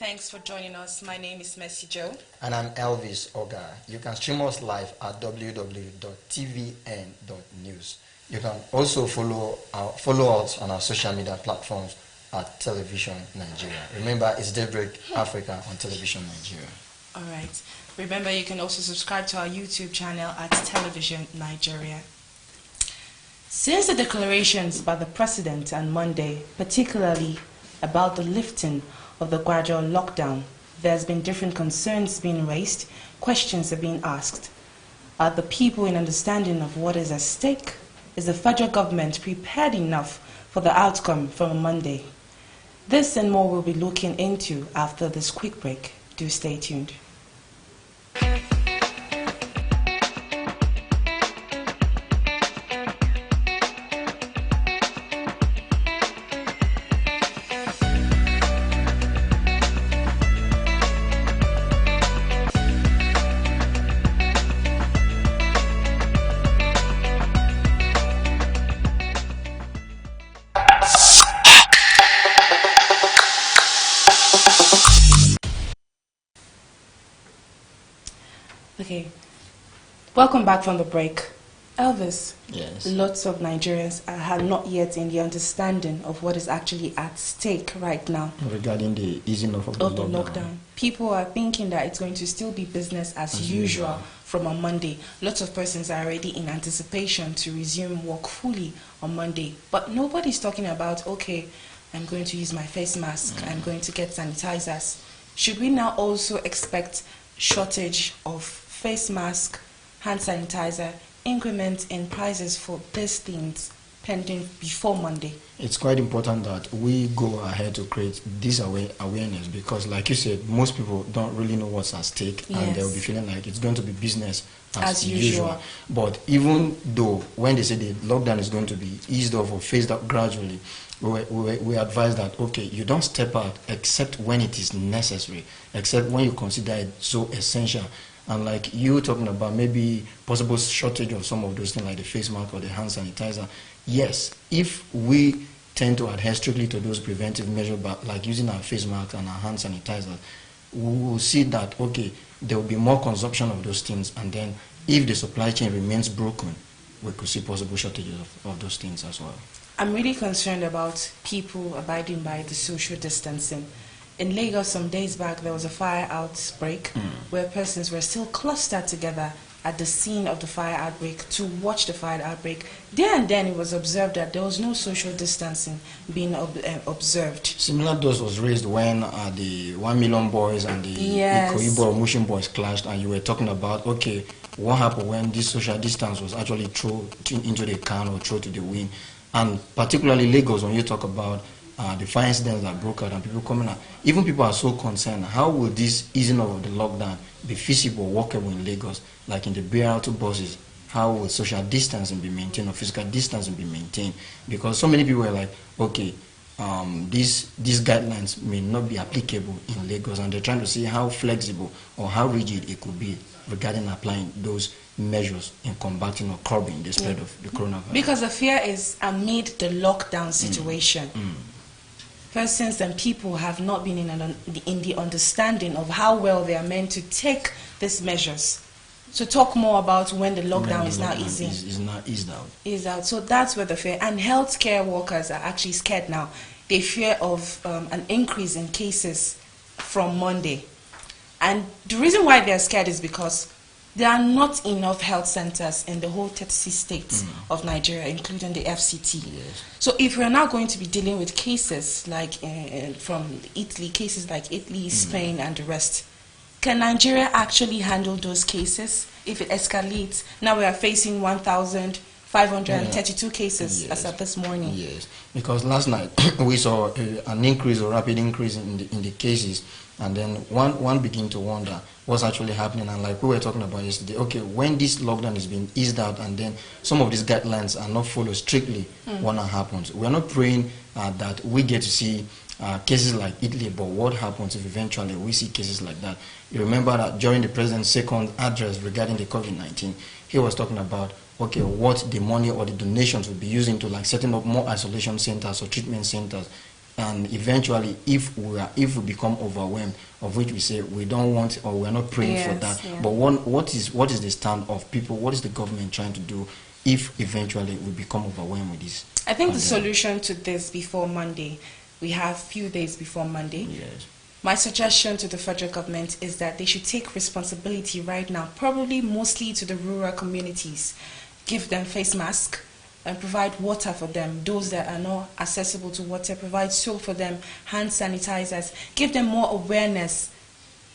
Thanks for joining us. My name is Mercy Joe. And I'm Elvis Oga. You can stream us live at www.tvn.news. You can also follow us on our social media platforms at Television Nigeria. Remember, it's Daybreak Africa on Television Nigeria. All right. Remember, you can also subscribe to our YouTube channel at Television Nigeria. Since the declarations by the President on Monday, particularly about the lifting of the gradual lockdown, there's been different concerns being raised, questions are being asked. Are the people in understanding of what is at stake? Is the federal government prepared enough for the outcome from Monday? This and more we'll be looking into after this quick break. Do stay tuned. Okay, welcome back from the break. Elvis, Yes. lots of Nigerians are not yet in the understanding of what is actually at stake right now Regarding the easing of the lockdown. People are thinking that it's going to still be business as usual from on Monday. Lots of persons are already in anticipation to resume work fully on Monday. But nobody's talking about, okay, I'm going to use my face mask, I'm going to get sanitizers. Should we now also expect shortage of face mask, hand sanitizer, increment in prices for these things pending before Monday? It's quite important that we go ahead to create this awareness because, like you said, most people don't really know what's at stake, and they'll be feeling like it's going to be business as usual. But even though when they say the lockdown is going to be eased off or phased out gradually, we advise that, okay, you don't step out except when it is necessary, except when you consider it so essential. And like you talking about maybe possible shortage of some of those things like the face mask or the hand sanitizer, yes, if we tend to adhere strictly to those preventive measures, but like using our face mask and our hand sanitizer, we will see that, okay, there will be more consumption of those things, and then if the supply chain remains broken, we could see possible shortages of those things as well. I'm really concerned about people abiding by the social distancing. In Lagos some days back, there was a fire outbreak where persons were still clustered together at the scene of the fire outbreak to watch the fire outbreak. There and then it was observed that there was no social distancing being observed. Similar dose was raised when the 1 Million Boys and the Ikoibo Mushin Boys clashed, and you were talking about, okay, what happened when this social distance was actually thrown into the can or thrown to the wind. And particularly Lagos, when you talk about the fire incidents that broke out and people coming out, even people are so concerned, how will this easing of the lockdown be feasible, workable in Lagos, like in the BRT buses? How will social distancing be maintained or physical distancing be maintained? Because so many people are like, okay, these guidelines may not be applicable in Lagos, and they're trying to see how flexible or how rigid it could be regarding applying those measures in combating or curbing the spread of the coronavirus. Because the fear is amid the lockdown situation. Persons and people have not been in the understanding of how well they are meant to take these measures. So talk more about when the lockdown is now easing. Is not eased out. Eased out. So that's where the fear. And healthcare workers are actually scared now. They fear of an increase in cases from Monday. And the reason why they're scared is because there are not enough health centers in the whole 36 states of Nigeria, including the FCT. Yes. So if we're now going to be dealing with cases like from Italy, cases like Italy, Spain, and the rest, can Nigeria actually handle those cases if it escalates? Now we are facing 1,532 cases as of this morning. Yes, because last night we saw an increase or rapid increase in the cases, and then one begin to wonder what's actually happening. And like we were talking about yesterday, okay, when this lockdown is being eased out and then some of these guidelines are not followed strictly, what happens? We're not praying that we get to see cases like Italy, but what happens if eventually we see cases like that? You remember that during the president's second address regarding the COVID-19, he was talking about, okay, what the money or the donations will be using to like setting up more isolation centers or treatment centers And eventually, if we become overwhelmed, of which we say we don't want or we are not praying for that. Yeah. But what is the stand of people? What is the government trying to do if eventually we become overwhelmed with this? I think the solution to this before Monday, we have few days before Monday. Yes. My suggestion to the federal government is that they should take responsibility right now, probably mostly to the rural communities. Give them face masks and provide water for them. Those that are not accessible to water, provide soap for them, hand sanitizers. Give them more awareness.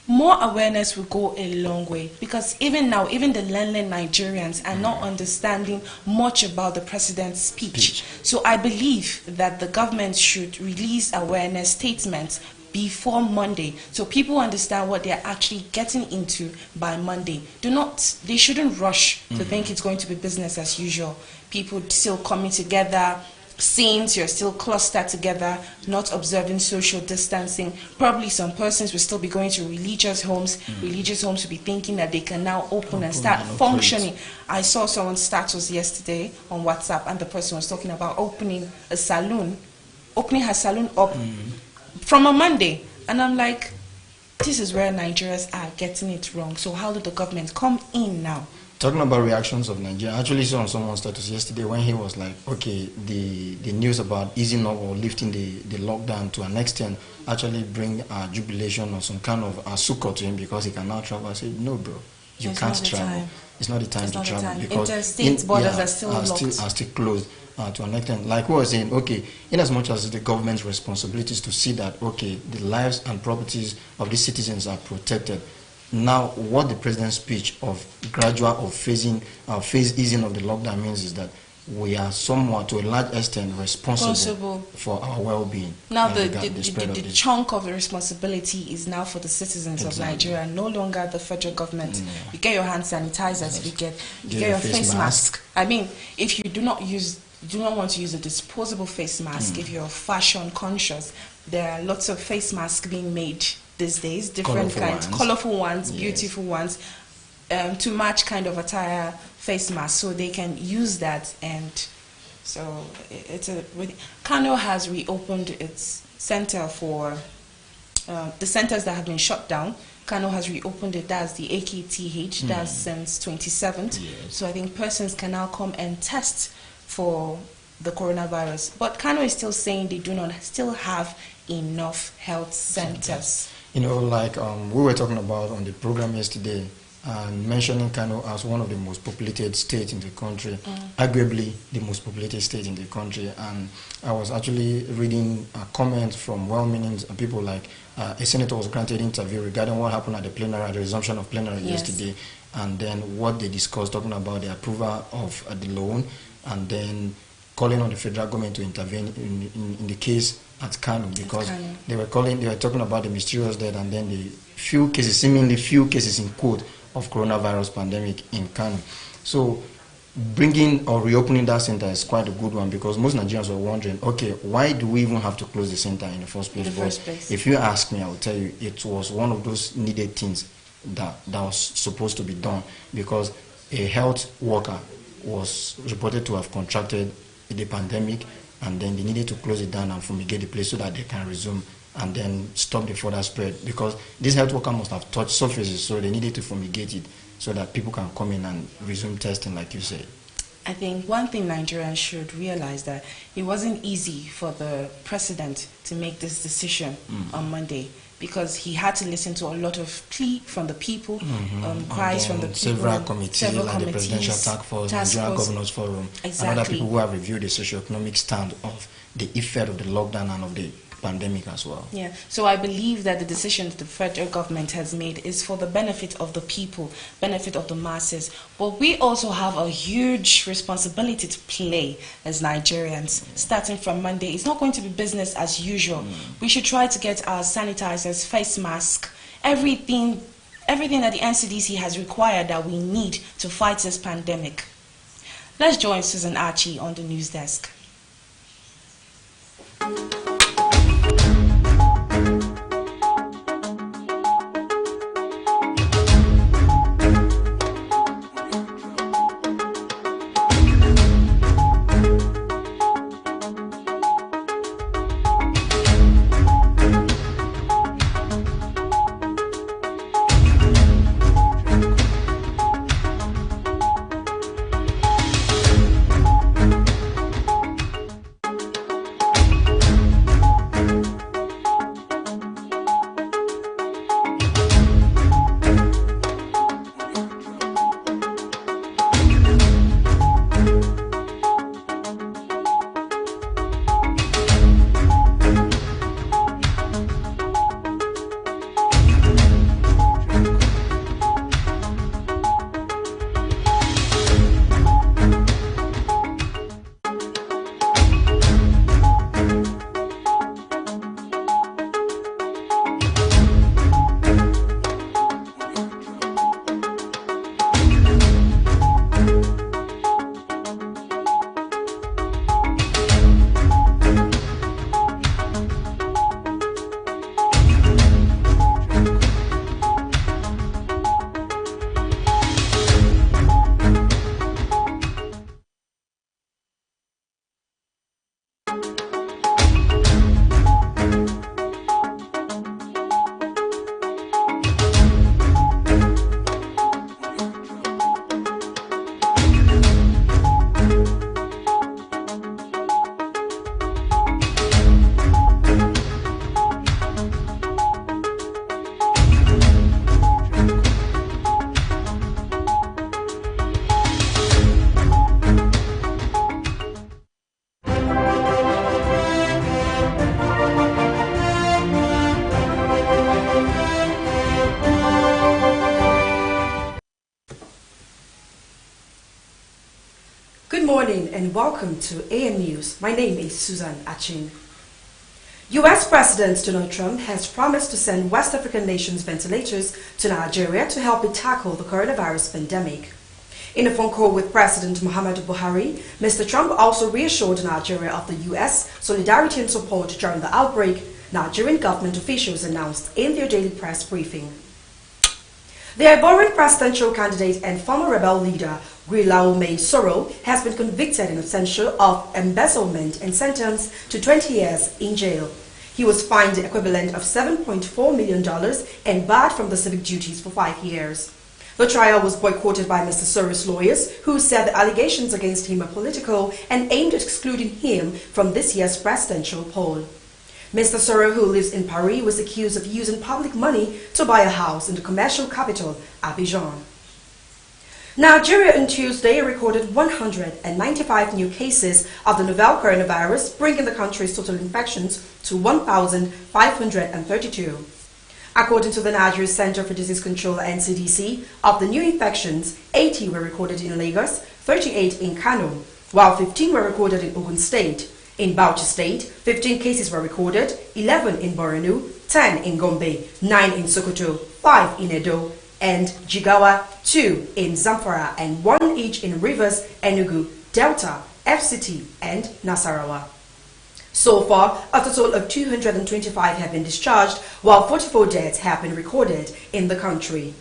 More awareness will go a long way, because even now, even the landless Nigerians are not understanding much about the president's speech. So I believe that the government should release awareness statements before Monday, so people understand what they're actually getting into by Monday. They shouldn't rush to think it's going to be business as usual. People still coming together, since you're still clustered together, not observing social distancing. Probably some persons will still be going to religious homes. Religious homes will be thinking that they can now open and start functioning. I saw someone's status yesterday on WhatsApp, and the person was talking about opening her salon up from a Monday. And I'm like, this is where Nigerians are getting it wrong. So how did the government come in now? Talking about reactions of Nigeria, I actually saw on someone's status yesterday when he was like, okay, the news about easing up or lifting the lockdown to an extent actually bring jubilation or some kind of succor to him, because he can now travel. I said, no, bro, you can't travel. It's not the time to travel, because interstate borders are still locked. Are still closed to an extent. Like we were saying, okay, in as much as the government's responsibilities to see that, okay, the lives and properties of the citizens are protected. Now, what the president's speech of gradual or phase easing of the lockdown means is that we are somewhat, to a large extent, responsible for our well-being. Now, the chunk of the responsibility is now for the citizens of Nigeria, no longer the federal government. You get your hand sanitizers, you get your face mask. I mean, if you do not want to use a disposable face mask, if you're fashion conscious, there are lots of face masks being made these days, different kinds, colorful ones, beautiful ones, to match kind of attire face mask, so they can use that. And so Kano has reopened its center for the centers that have been shut down. Kano has reopened it. That's the AKTH. That's since 27th. Yes. So I think persons can now come and test for the coronavirus. But Kano is still saying they do not still have enough health centers. You know, like we were talking about on the program yesterday, and mentioning Kano as one of the most populated states in the country, arguably the most populated state in the country. And I was actually reading comments from well-meaning people, like a senator was granted an interview regarding what happened at the plenary, the resumption of plenary yesterday, and then what they discussed, talking about the approval of the loan, and then calling on the federal government to intervene in the case at Kano, because they were talking about the mysterious death, and then the seemingly few cases in quote of coronavirus pandemic in Kano. So bringing or reopening that center is quite a good one, because most Nigerians were wondering, okay, why do we even have to close the center in the first place? If you ask me, I will tell you it was one of those needed things that was supposed to be done, because a health worker was reported to have contracted the pandemic, and then they needed to close it down and fumigate the place so that they can resume and then stop the further spread, because this health worker must have touched surfaces, so they needed to fumigate it so that people can come in and resume testing, like you said. I think one thing Nigerians should realize, that it wasn't easy for the president to make this decision on Monday, because he had to listen to a lot of plea from the people, cries from the people. Several committees, like the Presidential Task Force, Nigerian Governors Forum, and other people who have reviewed the socio-economic stand of the effect of the lockdown and of the pandemic as well. Yeah, so I believe that the decision the federal government has made is for the benefit of the people, benefit of the masses. But we also have a huge responsibility to play as Nigerians. Starting from Monday, it's not going to be business as usual. We should try to get our sanitizers, face masks, everything that the NCDC has required that we need to fight this pandemic. Let's join Susan Archie on the news desk. and welcome to AM News. My name is Susan Achin. U.S. President Donald Trump has promised to send West African nations ventilators to Nigeria to help it tackle the coronavirus pandemic. In a phone call with President Muhammadu Buhari, Mr. Trump also reassured Nigeria of the U.S. solidarity and support during the outbreak, Nigerian government officials announced in their daily press briefing. The Ivorian presidential candidate and former rebel leader Guillaume Soro has been convicted in absentia of embezzlement and sentenced to 20 years in jail. He was fined the equivalent of $7.4 million and barred from the civic duties for 5 years. The trial was boycotted by Mr. Soro's lawyers, who said the allegations against him are political and aimed at excluding him from this year's presidential poll. Mr. Soro, who lives in Paris, was accused of using public money to buy a house in the commercial capital, Abidjan. Nigeria on Tuesday recorded 195 new cases of the novel coronavirus, bringing the country's total infections to 1,532. According to the Nigeria Center for Disease Control (NCDC), of the new infections, 80 were recorded in Lagos, 38 in Kano, while 15 were recorded in Ogun State. In Bauchi State, 15 cases were recorded, 11 in Borno, 10 in Gombe, 9 in Sokoto, 5 in Edo, and Jigawa, 2 in Zamfara, and 1 each in Rivers, Enugu, Delta, FCT, and Nasarawa. So far, a total of 225 have been discharged, while 44 deaths have been recorded in the country.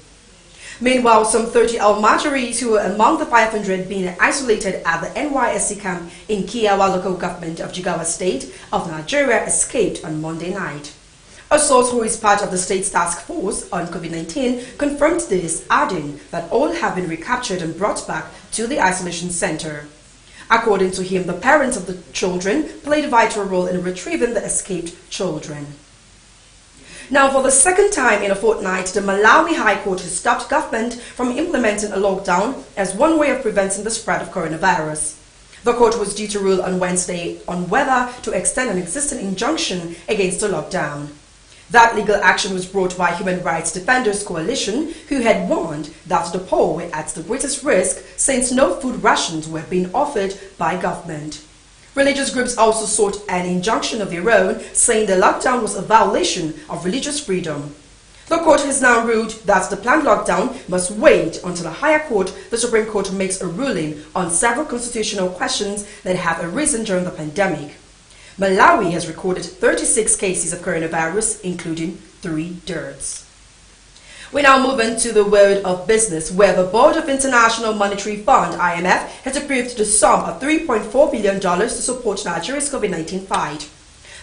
Meanwhile, some 30 Almajiris who were among the 500 being isolated at the NYSC camp in Kiawa local government of Jigawa State of Nigeria escaped on Monday night. A source who is part of the state's task force on COVID-19 confirmed this, adding that all have been recaptured and brought back to the isolation center. According to him, the parents of the children played a vital role in retrieving the escaped children. Now, for the second time in a fortnight, the Malawi High Court has stopped government from implementing a lockdown as one way of preventing the spread of coronavirus. The court was due to rule on Wednesday on whether to extend an existing injunction against the lockdown. That legal action was brought by Human Rights Defenders Coalition, who had warned that the poor were at the greatest risk since no food rations were being offered by government. Religious groups also sought an injunction of their own, saying the lockdown was a violation of religious freedom. The court has now ruled that the planned lockdown must wait until a higher court, the Supreme Court, makes a ruling on several constitutional questions that have arisen during the pandemic. Malawi has recorded 36 cases of coronavirus, including 3 deaths. We now move into the world of business, where the Board of International Monetary Fund, IMF, has approved the sum of $3.4 billion to support Nigeria's COVID-19 fight.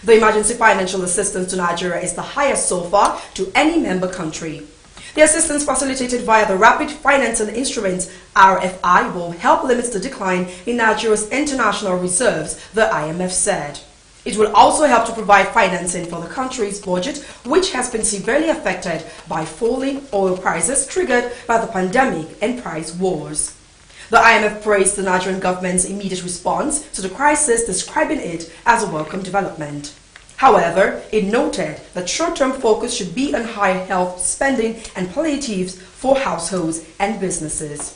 The emergency financial assistance to Nigeria is the highest so far to any member country. The assistance facilitated via the Rapid Financing Instrument, RFI, will help limit the decline in Nigeria's international reserves, the IMF said. It will also help to provide financing for the country's budget, which has been severely affected by falling oil prices triggered by the pandemic and price wars. The IMF praised the Nigerian government's immediate response to the crisis, describing it as a welcome development. However, it noted that short-term focus should be on higher health spending and palliatives for households and businesses.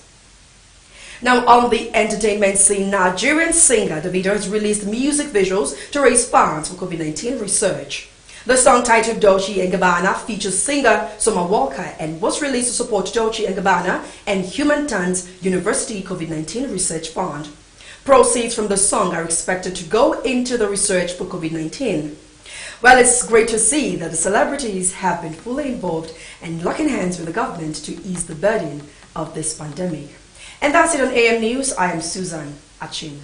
Now, on the entertainment scene, Nigerian singer Davido has released music visuals to raise funds for COVID-19 research. The song, titled Dolce & Gabbana, features singer Summer Walker and was released to support Dolce & Gabbana and Humanitarian University COVID-19 Research Fund. Proceeds from the song are expected to go into the research for COVID-19. Well, it's great to see that the celebrities have been fully involved and locking hands with the government to ease the burden of this pandemic. And that's it on AM News. I am Susan Achin.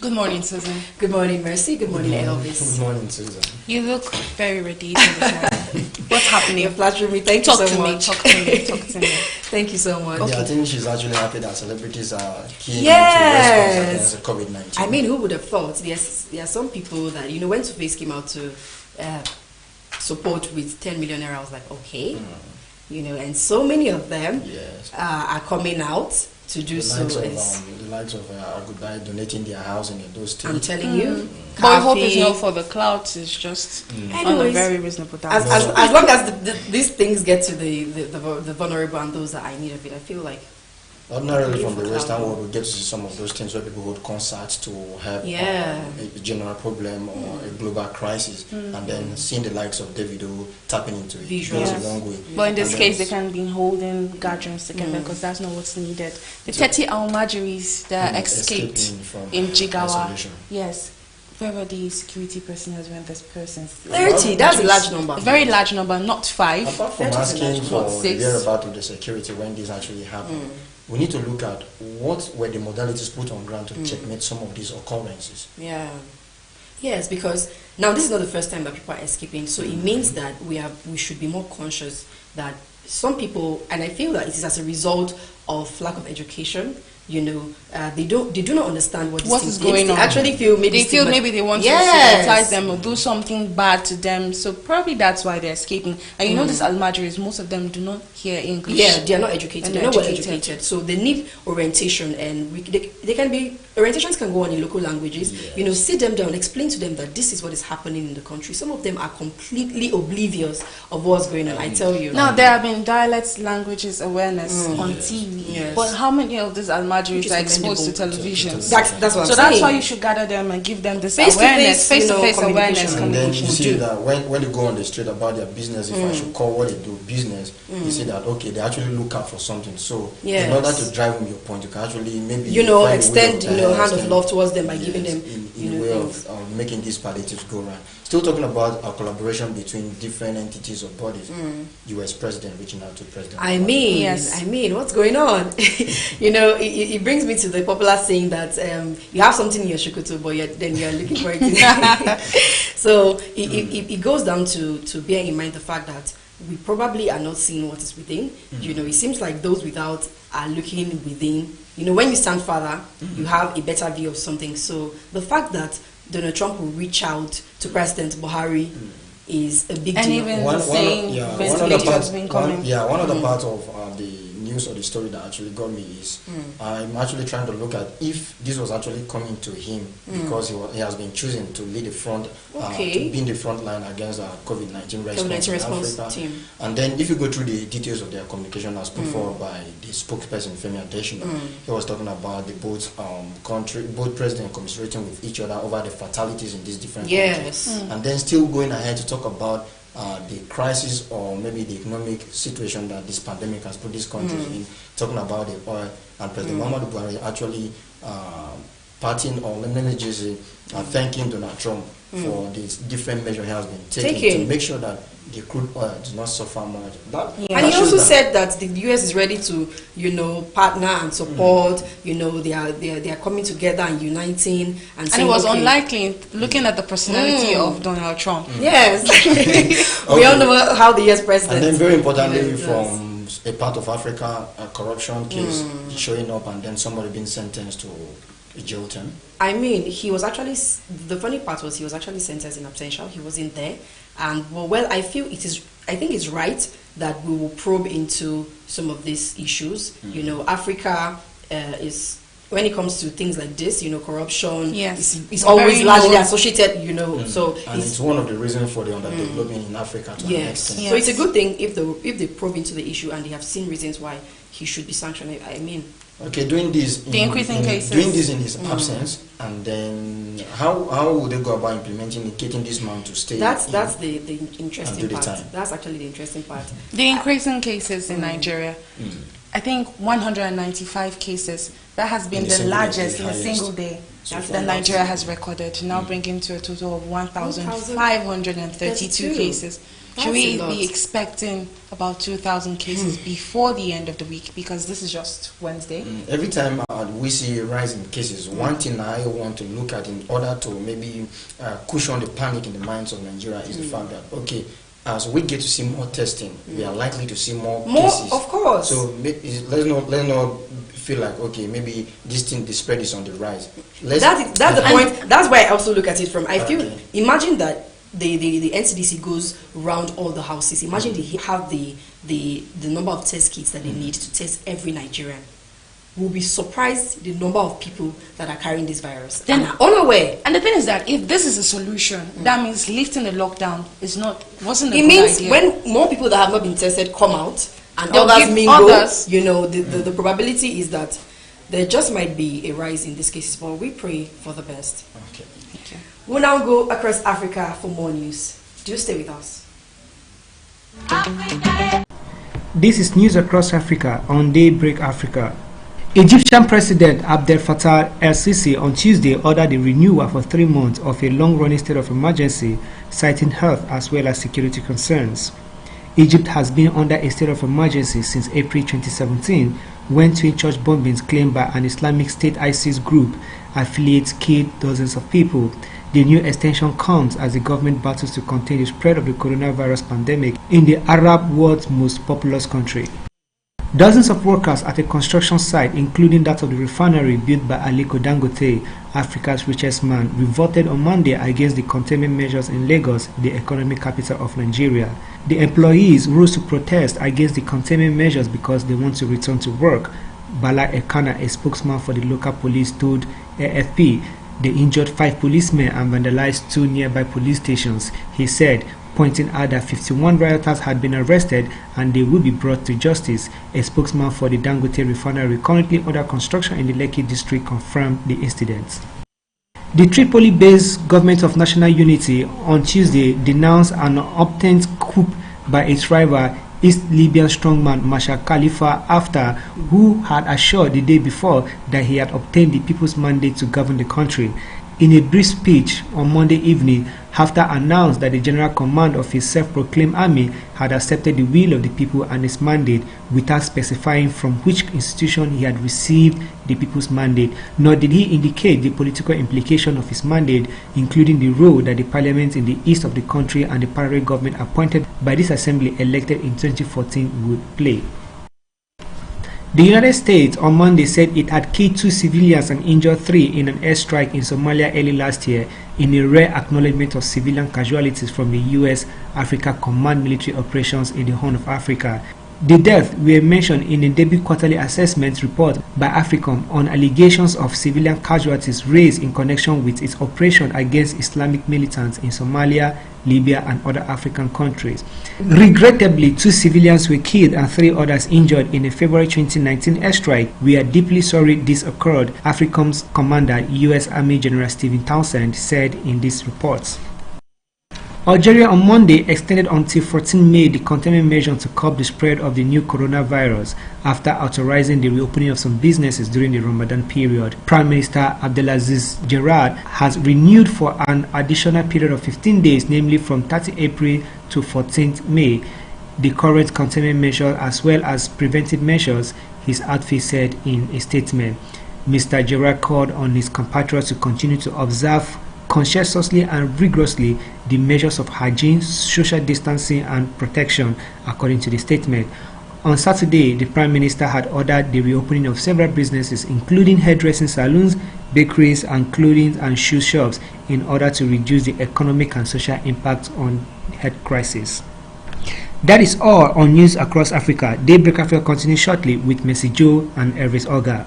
Good morning, Susan. Good morning, Mercy. Good morning, Elvis. Good morning, Susan. You look very ready this morning. What's happening? You're flattering me. Thank you so much. Talk to me. Thank you so much. Yeah, I think she's actually happy that celebrities are keen to Yes. response against COVID-19. I mean, who would have thought? There are some people that, when Two-Face came out to support with 10 million naira, I was like, okay. And so many of them are coming out to do so. The likes of Goodbye donating their house in those states. I'm telling you. But I hope it's not for the clouds. It's just on a very reasonable time. As long as these things get to the vulnerable and those that are in need of it, I feel like Ordinarily from the Western world, we get to see some of those things where people hold concerts to help a general problem or a global crisis, and then seeing the likes of Davido tapping into it goes a long way. But in this case, they can't be holding gatherings together because that's not what's needed. The 30 Almajiris that escaped in Jigawa, yes. Where were the security personnel when this person? 30, that's a large number. A very large number, not 5. Apart from asking for the whereabouts of the security when this actually happened, we need to look at what were the modalities put on ground to checkmate some of these occurrences. Yeah. Yes, because now this is not the first time that people are escaping, so it means that we should be more conscious that some people, and I feel that it is as a result of lack of education. You know, they do not understand what is going on. They actually feel maybe they want to stigmatize them or do something bad to them. So probably that's why they're escaping. And you know, these Almajiris, most of them do not hear English. Yeah, they are not educated. They're not well educated. So they need orientation, and they can be orientations can go on in local languages. Yes. You know, sit them down, explain to them that this is what is happening in the country. Some of them are completely oblivious of what's going on. I tell you. Now there have been dialects, languages awareness on TV. Yes. But how many of these Almajiris are exposed to television? That's what I'm saying. So that's why you should gather them and give them this awareness, face-to-face awareness. And then you see that when you go on the street about their business, if I should call what they do business, you see that okay, they actually look out for something. So in order to drive home your point, you can actually maybe extend hand of love towards them by giving them in a way of making these palliatives go right. Still talking about our collaboration between different entities or bodies. U.S. President reaching out to President. I mean, what's going on? You know, it brings me to the popular saying that you have something in your shukutu, but then you're looking for it. So it goes down to bear in mind the fact that we probably are not seeing what is within. You know, it seems like those without are looking within. You know, when you stand further, you have a better view of something. So the fact that Donald Trump will reach out to President Buhari is a big deal. And even one other part of the news or the story that actually got me is I'm actually trying to look at if this was actually coming to him because he has been choosing to lead the front, to be in the front line against COVID-19 response in Africa. Team. And then if you go through the details of their communication as put forward by the spokesperson Femi Adesina, he was talking about the both presidents commiserating with each other over the fatalities in these different countries, and then still going ahead to talk about the crisis or maybe the economic situation that this pandemic has put these countries in, talking about the oil, and President Muhammadu Buhari actually parting or let me just say thanking Donald Trump for this different measure he has been taking to make sure that the crude oil does not suffer much. And he also said that the U.S. is ready to, you know, partner and support. You know, they are coming together and uniting. And it was unlikely, looking at the personality of Donald Trump. Yes, we all know how the U.S. president. And then very importantly, from a part of Africa, a corruption case showing up, and then somebody being sentenced to a jail term. I mean, he was actually, the funny part was he was actually sentenced in absentia. He wasn't there. And I think it's right that we will probe into some of these issues. You know, Africa is, when it comes to things like this, you know, corruption is always largely associated, you know. So and it's one of the reasons for the underdevelopment in Africa to an extent. So it's a good thing if they probe into the issue and they have seen reasons why he should be sanctioned. I mean, okay, doing this in his absence, and then how would they go about implementing, getting this man to stay? That's the interesting part. That's actually the interesting part. The increasing cases in Nigeria. I think 195 cases. That has been the largest in a single day that Nigeria has recorded, now bringing to a total of 1,532 cases. Should we be expecting about 2,000 cases before the end of the week? Because this is just Wednesday. Every time we see a rise in cases, one thing I want to look at in order to maybe cushion the panic in the minds of Nigeria is the fact that, okay, as we get to see more testing, we are likely to see more cases. Of course. So let's not feel like, okay, maybe the spread is on the rise. That's the point. That's why I also look at it from. I feel. Imagine that the NCDC goes around all the houses. Imagine they have the number of test kits that they need to test every Nigerian. We'll be surprised the number of people that are carrying this virus and are unaware. And the thing is that if this is a solution, that means lifting the lockdown wasn't a good idea. It means when more people that have not been tested come out and They'll others give mingle, others. the probability is that there just might be a rise in these cases, but we pray for the best. Okay. We'll now go across Africa for more news. Do stay with us. This is News Across Africa on Daybreak Africa. Egyptian President Abdel Fattah el-Sisi on Tuesday ordered the renewal for 3 months of a long-running state of emergency, citing health as well as security concerns. Egypt has been under a state of emergency since April 2017, when twin church bombings claimed by an Islamic State ISIS group affiliates killed dozens of people. The new extension comes as the government battles to contain the spread of the coronavirus pandemic in the Arab world's most populous country. Dozens of workers at a construction site, including that of the refinery built by Aliko Dangote, Africa's richest man, revolted on Monday against the containment measures in Lagos, the economic capital of Nigeria. The employees rose to protest against the containment measures because they want to return to work. Bala Ekana, a spokesman for the local police, told AFP they injured 5 policemen and vandalized 2 nearby police stations. He said, pointing out that 51 rioters had been arrested and they will be brought to justice. A spokesman for the Dangote refinery, currently under construction in the Lekki district, confirmed the incident. The Tripoli-based Government of National Unity on Tuesday denounced an obtained coup by its rival, East Libyan strongman Mashal Khalifa Haftar, who had assured the day before that he had obtained the people's mandate to govern the country. In a brief speech on Monday evening, Haftar announced that the general command of his self-proclaimed army had accepted the will of the people and his mandate, without specifying from which institution he had received the people's mandate, nor did he indicate the political implication of his mandate, including the role that the parliament in the east of the country and the parallel government appointed by this assembly elected in 2014 would play. The United States on Monday said it had killed 2 civilians and injured 3 in an airstrike in Somalia early last year, in a rare acknowledgement of civilian casualties from the U.S. Africa Command military operations in the Horn of Africa. The deaths were mentioned in a debut quarterly assessment report by AFRICOM on allegations of civilian casualties raised in connection with its operation against Islamic militants in Somalia, Libya and other African countries. Regrettably, 2 civilians were killed and 3 others injured in a February 2019 airstrike. We are deeply sorry this occurred, AFRICOM's commander, U.S. Army General Stephen Townsend, said in this report. Algeria on Monday extended until 14 May the containment measures to curb the spread of the new coronavirus after authorizing the reopening of some businesses during the Ramadan period. Prime Minister Abdelaziz Gerard has renewed for an additional period of 15 days, namely from 30 April to 14th May, the current containment measures as well as preventive measures, his outfit said in a statement. Mr. Gerard called on his compatriots to continue to observe conscientiously and rigorously the measures of hygiene, social distancing and protection, according to the statement. On Saturday, the Prime Minister had ordered the reopening of several businesses, including hairdressing salons, bakeries and clothing and shoe shops, in order to reduce the economic and social impact on the health crisis. That is all on News Across Africa. Daybreak Africa continues shortly with Messi Joe and Elvis Oga.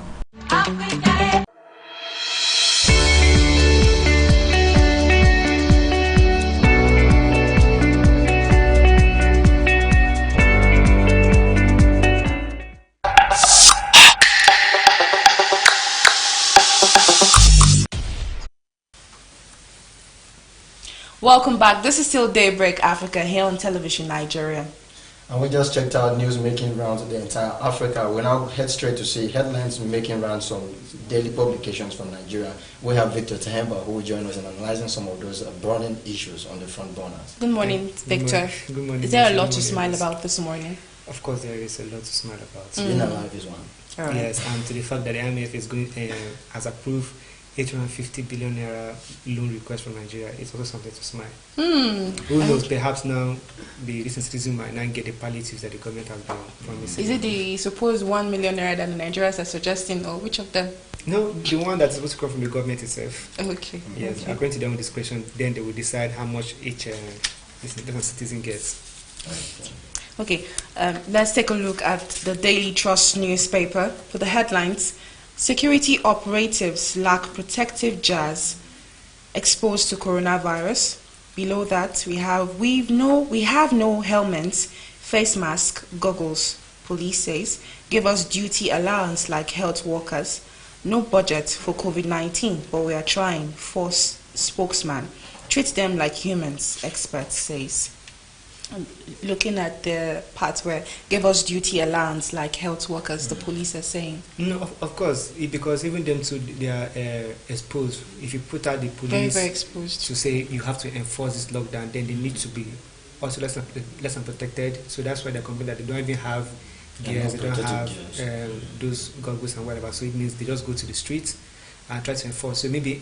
Welcome back. This is still Daybreak Africa here on television Nigeria. And we just checked out news making rounds the entire Africa. We now head straight to see headlines making rounds from daily publications from Nigeria. We have Victor Tehemba, who will join us in analyzing some of those burning issues on the front burners. Good morning, Victor. Good morning. Is there a lot to smile about this morning? Of course, there is a lot to smile about. Being alive is one. All right. Yes, and to the fact that the IMF is going has approved 850 billion naira loan request from Nigeria, it's also something to smile. Who knows, perhaps now the recent citizen might not get the palliatives that the government has been promising. Is it the supposed 1 million naira that the Nigerians are suggesting, or which of them? No, the one that's supposed to come from the government itself. Okay. Yes, okay. according to their own discretion, then they will decide how much each different citizen gets. Okay, let's take a look at the Daily Trust newspaper for the headlines. Security operatives lack protective jars, exposed to coronavirus. Below that, we have no helmets, face mask, goggles. police says. Give us duty allowance like health workers. No budget for COVID-19, but we are trying, force spokesman. Treat them like humans, expert says. Looking at the part where give us duty allowance like health workers, the police are saying. No, of course, because even them too, they are exposed. If you put out the police Very, very exposed. to say you have to enforce this lockdown, then they need to be also less than protected. So that's why they're complaining that they don't even have gears, they don't have those goggles and whatever. So it means they just go to the streets and try to enforce. So maybe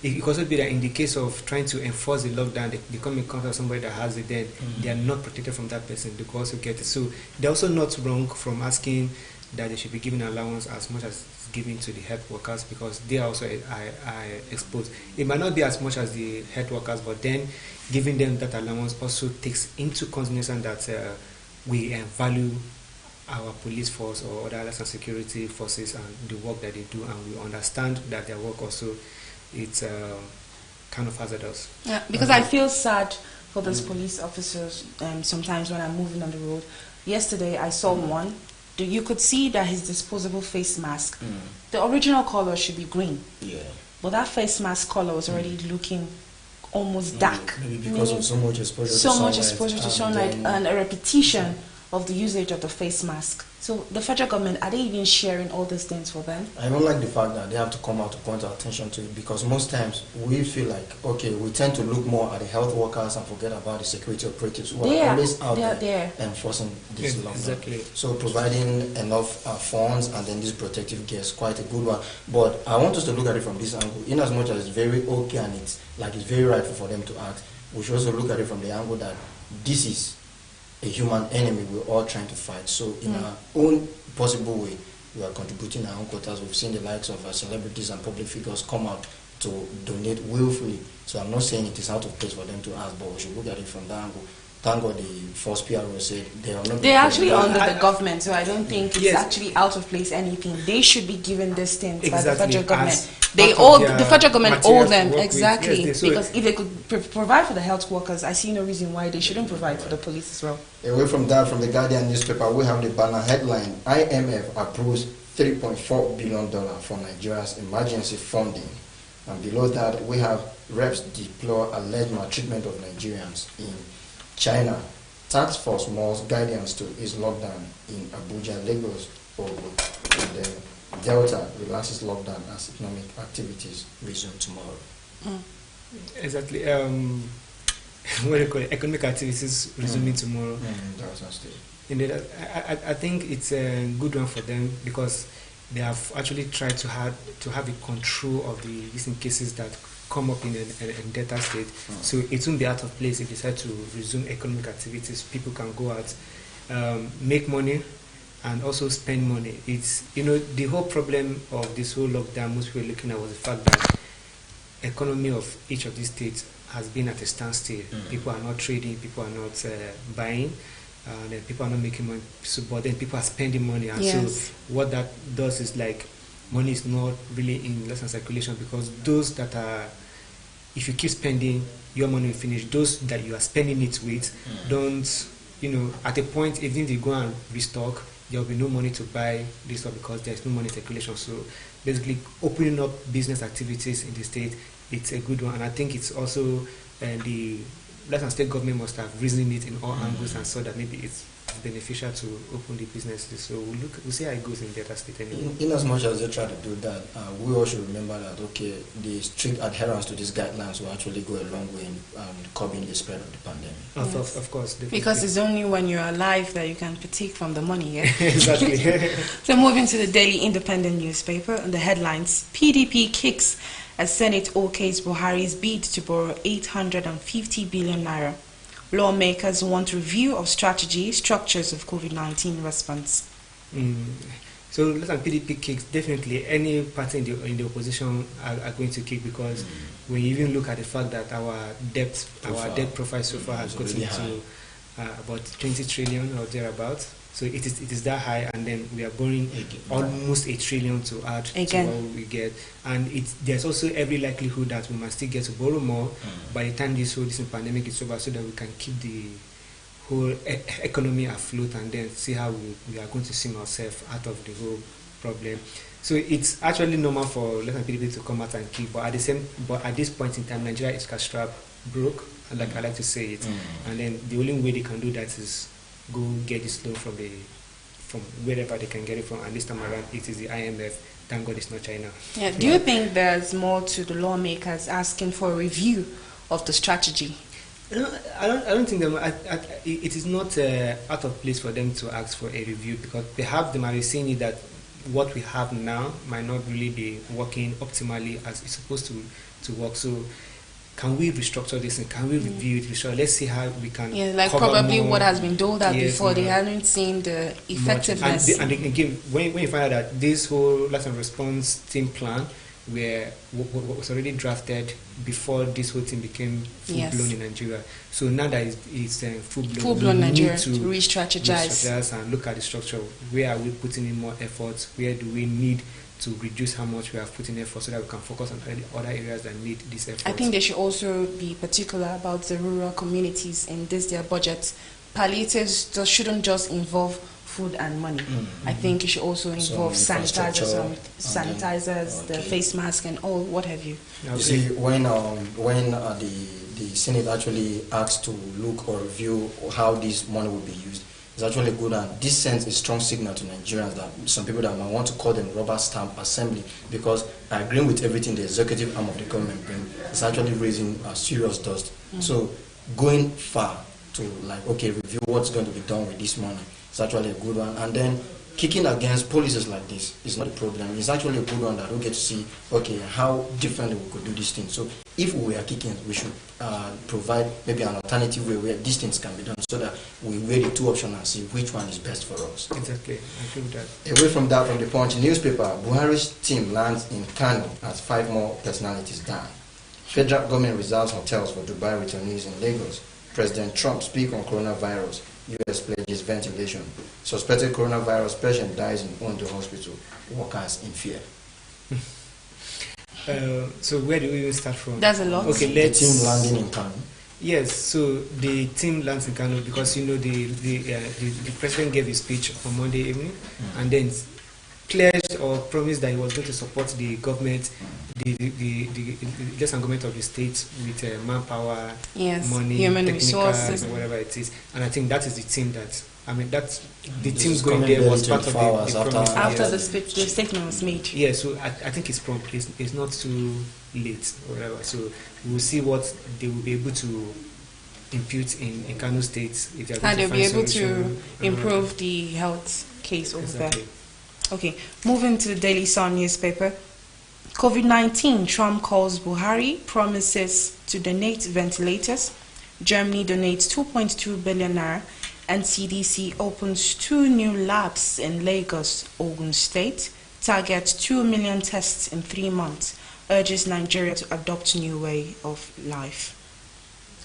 it could also be that in the case of trying to enforce the lockdown, they come in contact with somebody that has it, then they are not protected from that person. They could also get it. So they're also not wrong from asking that they should be given allowance as much as given to the health workers, because they are also are exposed. It might not be as much as the health workers, but then giving them that allowance also takes into consideration that we value our police force or other national security forces and the work that they do, and we understand that their work also it's kind of hazardous. Yeah, because I feel sad for those police officers sometimes when I'm moving on the road. Yesterday I saw one. You could see that his disposable face mask, the original color should be green. Yeah. But that face mask color was already looking almost dark. Maybe because of so much exposure to sunlight. So much sunlight, exposure to sunlight and a repetition of the usage of the face mask. So the federal government, are they even sharing all these things for them? I don't like the fact that they have to come out to point our attention to it, because most times we feel like, okay, we tend to look more at the health workers and forget about the security operatives who are always out there enforcing this lockdown. Exactly. So providing enough funds and then this protective gear is quite a good one. But I want us to look at it from this angle. In as much as it's very okay and it's very rightful for them to act, we should also look at it from the angle that this is a human enemy we're all trying to fight. So in our own possible way, we are contributing our own quotas. We've seen the likes of celebrities and public figures come out to donate willfully. So I'm not saying it is out of place for them to ask, but we should look at it from that angle. Thank God the first PRO said they are not. They're actually under the government, so I don't think it's actually out of place anything. They should be given this thing by the federal government. The federal government owe them, exactly. Because if they could provide for the health workers, I see no reason why they shouldn't provide for the police as well. Away from that, from the Guardian newspaper, we have the banner headline: IMF approves $3.4 billion for Nigeria's emergency funding. And below that, we have reps deplore alleged maltreatment of Nigerians in China. Task force moves guidance to ease lockdown in Abuja, Lagos, Ogun, and then Delta relaxes lockdown as economic activities resume tomorrow. Exactly. What do you call it? Economic activities resuming tomorrow. Delta State. Indeed, I think it's a good one for them, because they have actually tried to have a control of the recent cases that come up in Delta State. So it won't be out of place if they decide to resume economic activities. People can go out, make money, and also spend money. It's, the whole problem of this whole lockdown most people are looking at was the fact that economy of each of these states has been at a standstill. People are not trading, people are not buying, and then people are not making money. So, but then people are spending money, and so what that does is money is not really in less than circulation, because those that are, if you keep spending, your money will finish. Those that you are spending it with don't, at a point, even if you go and restock, there will be no money to buy this stuff because there's no money in circulation. So basically, opening up business activities in the state, it's a good one. And I think it's also the Latin state government must have reasoned it in all angles and saw that maybe it's beneficial to open the businesses. So we'll see how it goes in Delta State anyway. In as much as they try to do that, we all should remember that, okay, the strict adherence to these guidelines will actually go a long way in curbing the spread of the pandemic. Of course. Definitely. Because it's only when you're alive that you can partake from the money, yeah? Exactly. So moving to the Daily Independent newspaper, and the headlines: PDP kicks as Senate okays Buhari's bid to borrow 850 billion naira. Lawmakers want review of strategy, structures of COVID-19 response. So let's say PDP kicks. Definitely any party in the opposition are going to kick, because when you even look at the fact that our debt profile so far has gotten to about 20 trillion or thereabouts. So it is that high, and then we are borrowing almost 8 trillion to add to what we get, and there's also every likelihood that we must still get to borrow more by the time this pandemic is over, so that we can keep the whole economy afloat, and then see how we are going to sing ourselves out of the whole problem. So it's actually normal for less than people to come out and kill, but at this point in time, Nigeria is cash strapped broke, like I like to say it, and then the only way they can do that is go get this loan from wherever they can get it from, and this time around it is the IMF. Thank God it's not China. Yeah. Do you think there's more to the lawmakers asking for a review of the strategy? No, I don't think it is not out of place for them to ask for a review, because perhaps they might be saying that what we have now might not really be working optimally as it's supposed to work. So can we restructure this and can we review it? Let's see how we can. Yeah, like probably more. What has been doled out before, they haven't seen the effectiveness. And again, when you find out that this whole lesson response team plan was already drafted before this whole thing became full-blown in Nigeria. So now that it's full-blown Nigeria, to re-strategize and look at the structure. Where are we putting in more effort? Where do we need to reduce how much we have put in effort so that we can focus on other areas that need this effort? I think they should also be particular about the rural communities in their budget. Palliatives shouldn't just involve food and money. I think it should also involve sanitizers, the face mask and all, what have you. You see, when the Senate actually asked to look or review how this money will be used, it's actually good, and this sends a strong signal to Nigerians that some people that might want to call them rubber stamp assembly, because I agree with everything the executive arm of the government brings. It's actually raising serious dust. So going far to review what's going to be done with this money, it's actually a good one. And then kicking against policies like this is not a problem. It's actually a good one that we get to see, how differently we could do this thing. So if we are kicking, we should provide maybe an alternative way where these things can be done, so that we weigh the two options and see which one is best for us. Exactly, I agree with that. Away from that, from the Punch newspaper, Buhari's team lands in Kano as 5 more personalities die. Federal government reserves hotels for Dubai returnees in Lagos. President Trump speaks on coronavirus. U.S. pledges ventilation. Suspected coronavirus patient dies in Ondo hospital. Workers in fear. So where do we even start from? That's a lot. Okay, the team landing in Kano. Yes, so the team lands in Kano because the president gave his speech on Monday evening, and then pledged or promised that he was going to support the government, the government of the state with manpower, money, human resources, and whatever it is. And I think that is the team that, that's the team going there was part of the promise. After the statement was made. Yeah, so I think it's prompt. It's not too late or whatever. So we'll see what they will be able to impute in Kano State. If they are going and they'll be able to improve the health case over there. Okay, moving to the Daily Sun newspaper. COVID-19, Trump calls Buhari, promises to donate ventilators. Germany donates 2.2 billion naira. And CDC opens 2 new labs in Lagos, Ogun State. Targets 2 million tests in 3 months. Urges Nigeria to adopt new way of life.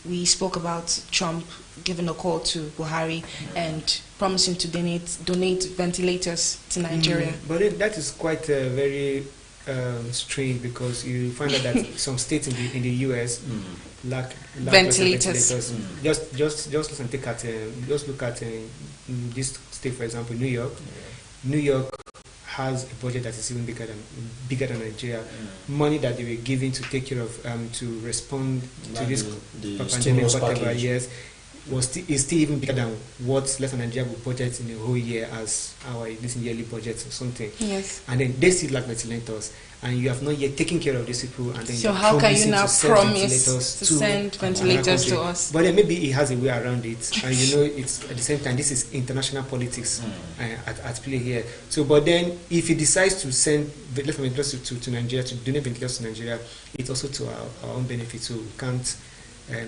We spoke about Trump giving a call to Buhari and promising to donate ventilators to Nigeria. But that is quite very strange, because you find out that some states in the US lack ventilators. Just listen, just look at this state, for example, New York. New York has a budget that is even bigger than Nigeria. Money that they were giving to take care of to respond to this pandemic, whatever years, is still even bigger than what less than Nigeria will budget in a whole year as our yearly budget or something. Yes. And then they still lack ventilators, and you have not yet taken care of these people. And then so how can you now promise to send ventilators to us? But then maybe he has a way around it, and it's at the same time this is international politics at play here. So, but then if he decides to send ventilators to Nigeria, to donate ventilators to Nigeria, it's also to our own benefit. So we can't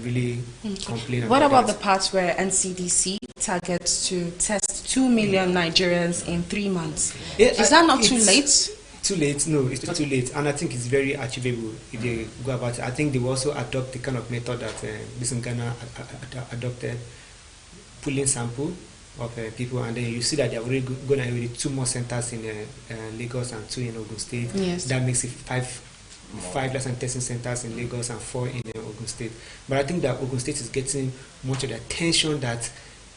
really complain. What about the parts where NCDC targets to test 2 million Nigerians in 3 months? Is that not too late? Too late? No, it's not too late, and I think it's very achievable if they go about it. I think they will also adopt the kind of method that this in Ghana adopted, pulling sample of people, and then you see that they're already going to have 2 more centers in Lagos and 2 in Ogun State. Yes. That makes it 5 lesson testing centers in Lagos and 4 in Ogun State. But I think that Ogun State is getting much of the attention that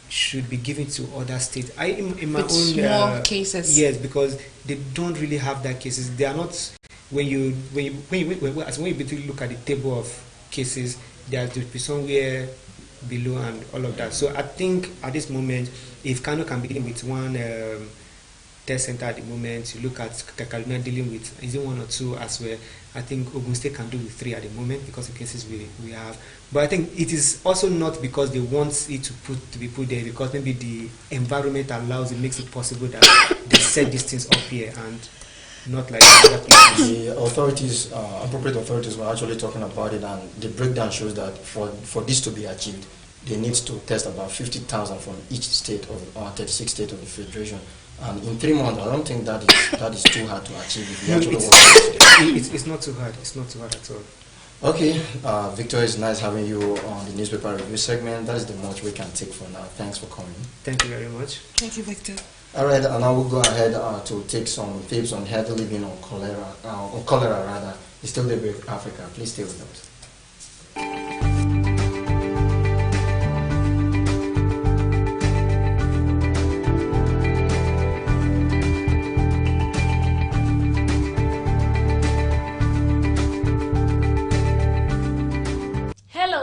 should be given to other states. In my With own more cases. Yes, because they don't really have that cases. They are not when you basically look at the table of cases, there's to be somewhere below and all of that. So I think at this moment, if Kano can begin with one test center at the moment, you look at Kaduna dealing with is it 1 or 2 as well. I think Ogun State can do with 3 at the moment because of the cases we have. But I think it is also not because they want it to be put there, because maybe the environment allows it, makes it possible that they set these things up here and not like other places. The authorities, appropriate authorities, were actually talking about it, and the breakdown shows that for this to be achieved, they need to test about 50,000 from each state of 36 states of the federation. And in 3 months, I don't think that is too hard to achieve if you actually work it. It's not too hard. It's not too hard at all. Okay, Victor, it's nice having you on the newspaper review segment. That is the much we can take for now. Thanks for coming. Thank you very much. Thank you, Victor. All right, and now we'll go ahead to take some tips on healthy living on cholera rather. It's still Daybreak Africa. Please stay with us.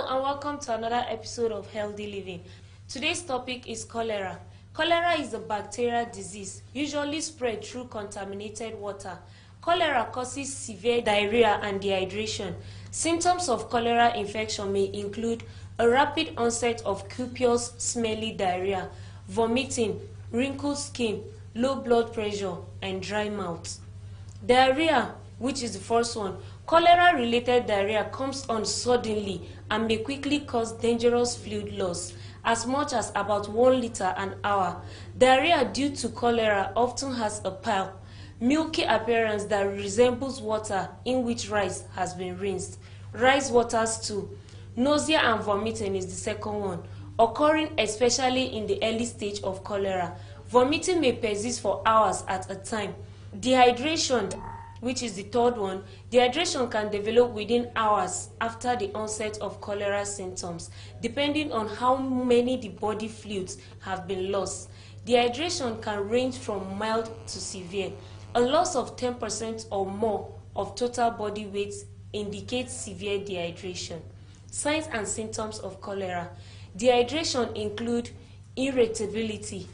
Welcome to another episode of Healthy Living. Today's topic is cholera. Cholera is a bacterial disease usually spread through contaminated water. Cholera causes severe diarrhea and dehydration. Symptoms of cholera infection may include a rapid onset of copious, smelly diarrhea, vomiting, wrinkled skin, low blood pressure, and dry mouth. Diarrhea, which is the first one. Cholera-related diarrhea comes on suddenly and may quickly cause dangerous fluid loss, as much as about 1 liter an hour. Diarrhea due to cholera often has a pale, milky appearance that resembles water in which rice has been rinsed. Rice water stew. Nausea and vomiting is the second one, occurring especially in the early stage of cholera. Vomiting may persist for hours at a time. Dehydration, which is the third one. Dehydration can develop within hours after the onset of cholera symptoms, depending on how many the body fluids have been lost. Dehydration can range from mild to severe. A loss of 10% or more of total body weight indicates severe dehydration. Signs and symptoms of cholera. Dehydration include irritability,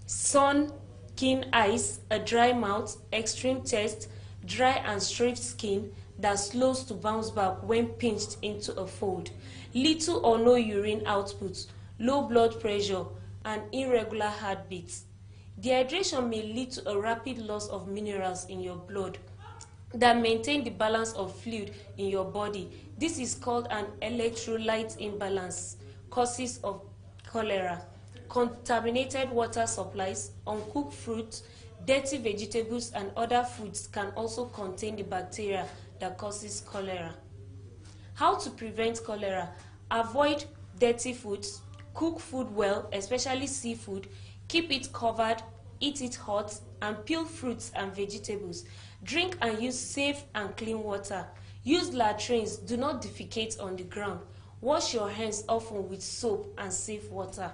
sun, keen eyes, a dry mouth, extreme thirst, dry and straight skin that slows to bounce back when pinched into a fold, little or no urine output, low blood pressure, and irregular heartbeats. Dehydration may lead to a rapid loss of minerals in your blood that maintain the balance of fluid in your body. This is called an electrolyte imbalance. Causes of cholera: contaminated water supplies, uncooked fruit, dirty vegetables, and other foods can also contain the bacteria that causes cholera. How to prevent cholera? Avoid dirty foods, cook food well, especially seafood, keep it covered, eat it hot, and peel fruits and vegetables. Drink and use safe and clean water. Use latrines, do not defecate on the ground. Wash your hands often with soap and safe water.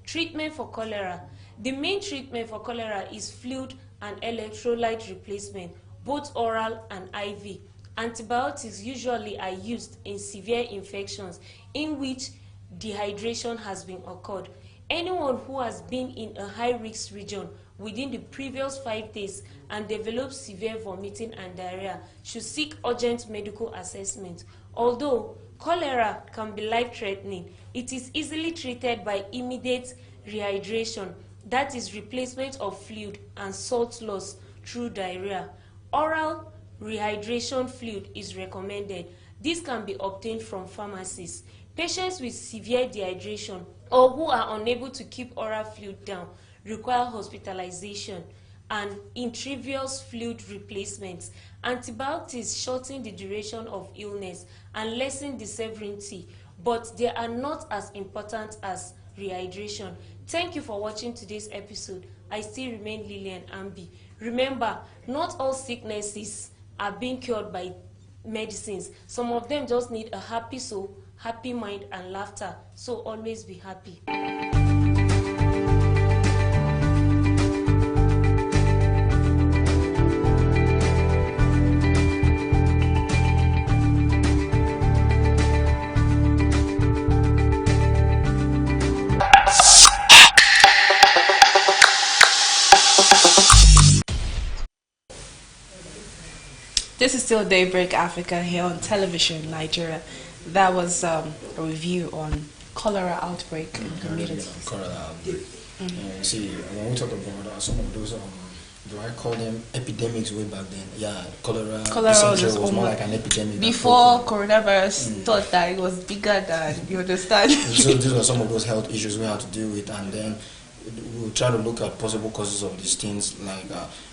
Treatment for cholera. The main treatment for cholera is fluid and electrolyte replacement, both oral and IV. Antibiotics usually are used in severe infections in which dehydration has been occurred. Anyone who has been in a high-risk region within the previous 5 days and develops severe vomiting and diarrhea should seek urgent medical assessment. Although cholera can be life-threatening, it is easily treated by immediate rehydration, that is replacement of fluid and salt loss through diarrhea. Oral rehydration fluid is recommended. This can be obtained from pharmacies. Patients with severe dehydration or who are unable to keep oral fluid down require hospitalization and intravenous fluid replacements. Antibiotics shorten the duration of illness and lessen the severity, but they are not as important as rehydration. Thank you for watching today's episode. I still remain Lillian Ambi. Remember, not all sicknesses are being cured by medicines. Some of them just need a happy soul, happy mind, and laughter. So always be happy. This is still Daybreak Africa here on television, Nigeria. That was a review on cholera outbreak in community. Cholera outbreak. See, when we talk about some of those, do I call them epidemics way back then? Yeah, cholera was more like an epidemic. Before coronavirus thought that it was bigger than, you understand? So these were some of those health issues we had to deal with, and then we'll try to look at possible causes of these things. Like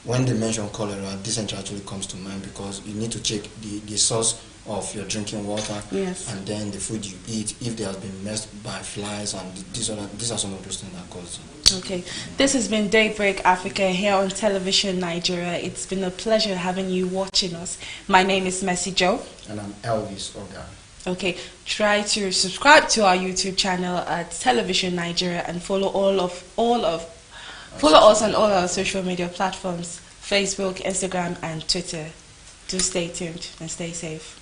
when they mention cholera, dysentery actually comes to mind because you need to check the source of your drinking water, and then the food you eat, if they have been messed by flies, and these are some of those things that cause it. Okay, this has been Daybreak Africa here on television Nigeria. It's been a pleasure having you watching us. My name is Mercy Joe. And I'm Elvis Oga. Okay, try to subscribe to our YouTube channel at Television Nigeria and follow follow us on all our social media platforms, Facebook, Instagram and Twitter. Do stay tuned and stay safe.